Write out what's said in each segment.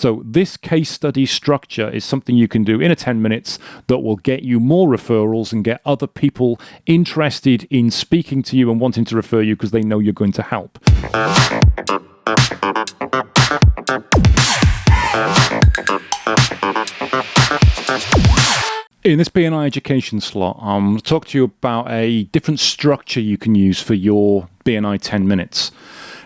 So this case study structure is something you can do in a 10 minutes that will get you more referrals and get other people interested in speaking to you and wanting to refer you because they know you're going to help. In this BNI Education Slot, I'm going to talk to you about a different structure you can use for your BNI 10 minutes.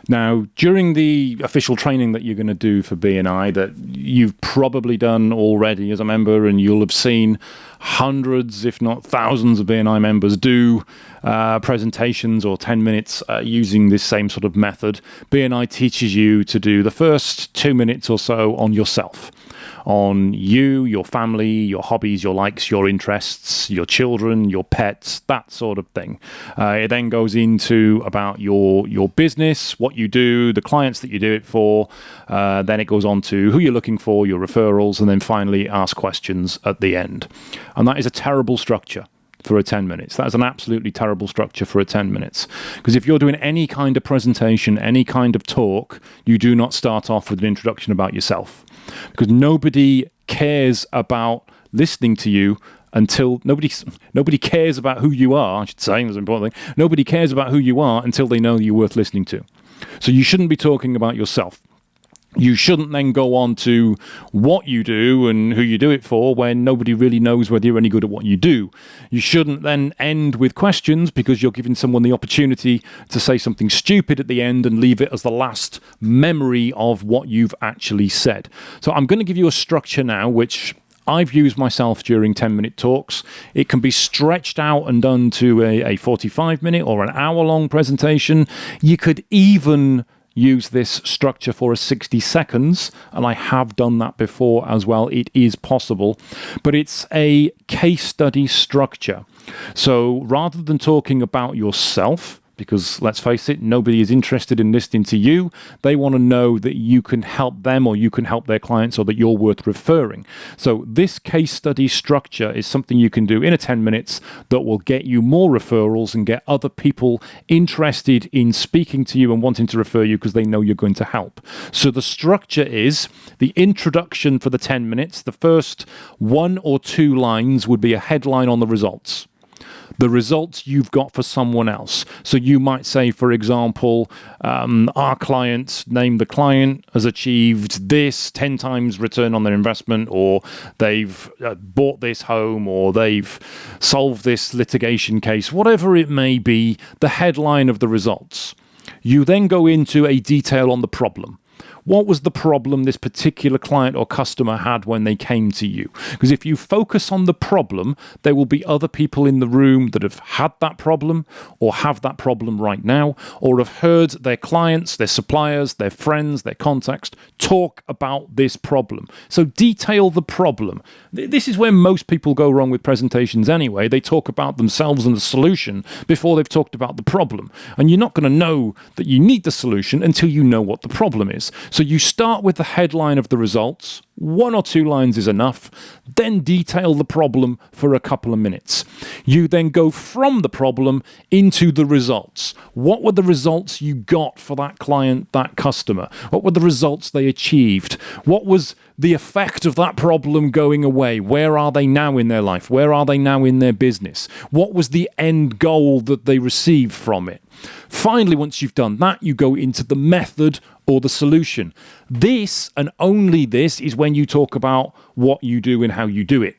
Now, during the official training that you're going to do for BNI that you've probably done already as a member, and you'll have seen hundreds, if not thousands of BNI members do presentations or 10 minutes using this same sort of method, BNI teaches you to do the first 2 minutes or so on yourself. On you, your family, your hobbies, your likes, your interests, your children, your pets, that sort of thing. It then goes into about your business, what you do, the clients that you do it for. Then it goes on to who you're looking for, your referrals, and then finally ask questions at the end. And that is a terrible structure for a 10 minutes. That is an absolutely terrible structure for a 10 minutes. Because if you're doing any kind of presentation, any kind of talk, you do not start off with an introduction about yourself. Because nobody cares about listening to you until nobody cares about who you are, I should say, that's an important thing. Nobody cares about who you are until they know you're worth listening to. So you shouldn't be talking about yourself. You shouldn't then go on to what you do and who you do it for when nobody really knows whether you're any good at what you do. You shouldn't then end with questions because you're giving someone the opportunity to say something stupid at the end and leave it as the last memory of what you've actually said. So I'm going to give you a structure now which I've used myself during 10-minute talks. It can be stretched out and done to a 45-minute or an hour-long presentation. You could even use this structure for a 60 seconds, and I have done that before as well. It is possible, but it's a case study structure. So rather than talking about yourself, because let's face it, nobody is interested in listening to you. They want to know that you can help them or you can help their clients or that you're worth referring. So this case study structure is something you can do in a 10 minutes that will get you more referrals and get other people interested in speaking to you and wanting to refer you because they know you're going to help. So the structure is the introduction for the 10 minutes. The first 1 or 2 lines would be a headline on the results. The results you've got for someone else. So you might say, for example, our client, name the client, has achieved this 10 times return on their investment, or they've bought this home, or they've solved this litigation case, whatever it may be, the headline of the results. You then go into a detail on the problem. What was the problem this particular client or customer had when they came to you? Because if you focus on the problem, there will be other people in the room that have had that problem or have that problem right now, or have heard their clients, their suppliers, their friends, their contacts talk about this problem. So detail the problem. This is where most people go wrong with presentations anyway. They talk about themselves and the solution before they've talked about the problem. And you're not going to know that you need the solution until you know what the problem is. So you start with the headline of the results. 1 or 2 lines is enough. Then detail the problem for a couple of minutes. You then go from the problem into the results. What were the results you got for that client, that customer? What were the results they achieved? What was the effect of that problem going away? Where are they now in their life? Where are they now in their business? What was the end goal that they received from it? Finally, once you've done that, you go into the method or the solution. This, and only this, is when you talk about what you do and how you do it.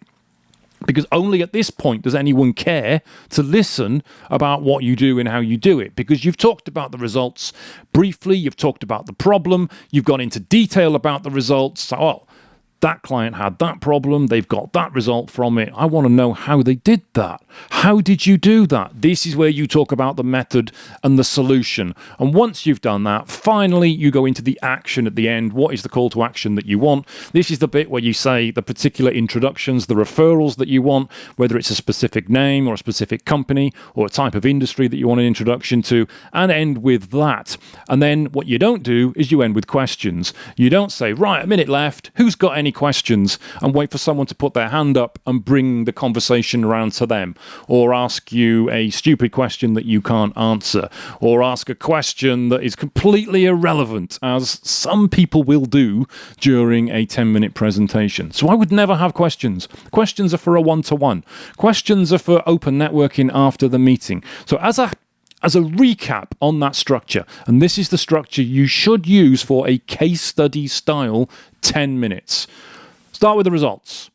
Because only at this point does anyone care to listen about what you do and how you do it. Because you've talked about the results briefly, you've talked about the problem, you've gone into detail about the results. So, oh, that client had that problem, they've got that result from it. I want to know how they did that. How did you do that? This is where you talk about the method and the solution. And once you've done that, finally you go into the action at the end. What is the call to action that you want? This is the bit where you say the particular introductions, the referrals that you want, whether it's a specific name or a specific company or a type of industry that you want an introduction to, and end with that. And then what you don't do is you end with questions. You don't say, right, a minute left, who's got any any questions and wait for someone to put their hand up and bring the conversation around to them, or ask you a stupid question that you can't answer, or ask a question that is completely irrelevant, as some people will do during a 10-minute presentation. So I would never have questions. Questions are for a one-to-one. Questions are for open networking after the meeting. So as a recap on that structure, and this is the structure you should use for a case study style 10 minutes. Start with the results.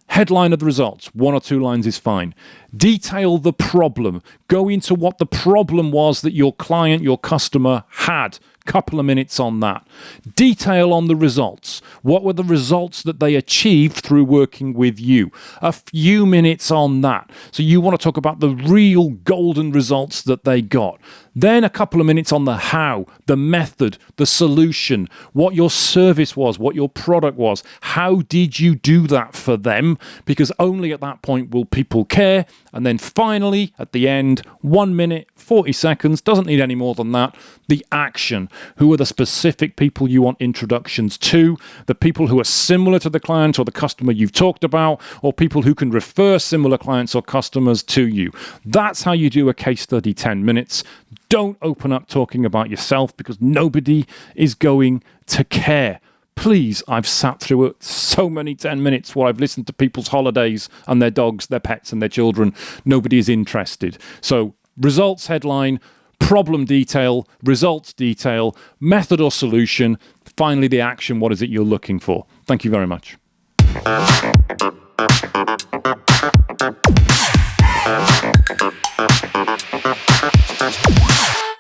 Headline of the results, 1 or 2 lines is fine. Detail the problem. Go into what the problem was that your client, your customer had. Couple of minutes on that. Detail on the results. What were the results that they achieved through working with you? A few minutes on that. So you want to talk about the real golden results that they got. Then a couple of minutes on the how, the method, the solution, what your service was, what your product was. How did you do that for them? Because only at that point will people care. And then finally, at the end, 1 minute, 40 seconds, doesn't need any more than that, the action. Who are the specific people you want introductions to? The people who are similar to the client or the customer you've talked about, or people who can refer similar clients or customers to you. That's how you do a case study 10 minutes. Don't open up talking about yourself, because nobody is going to care. Please, I've sat through so many 10 minutes where I've listened to people's holidays and their dogs, their pets and their children. Nobody is interested. So results headline, problem detail, results detail, method or solution, finally the action, what is it you're looking for? Thank you very much.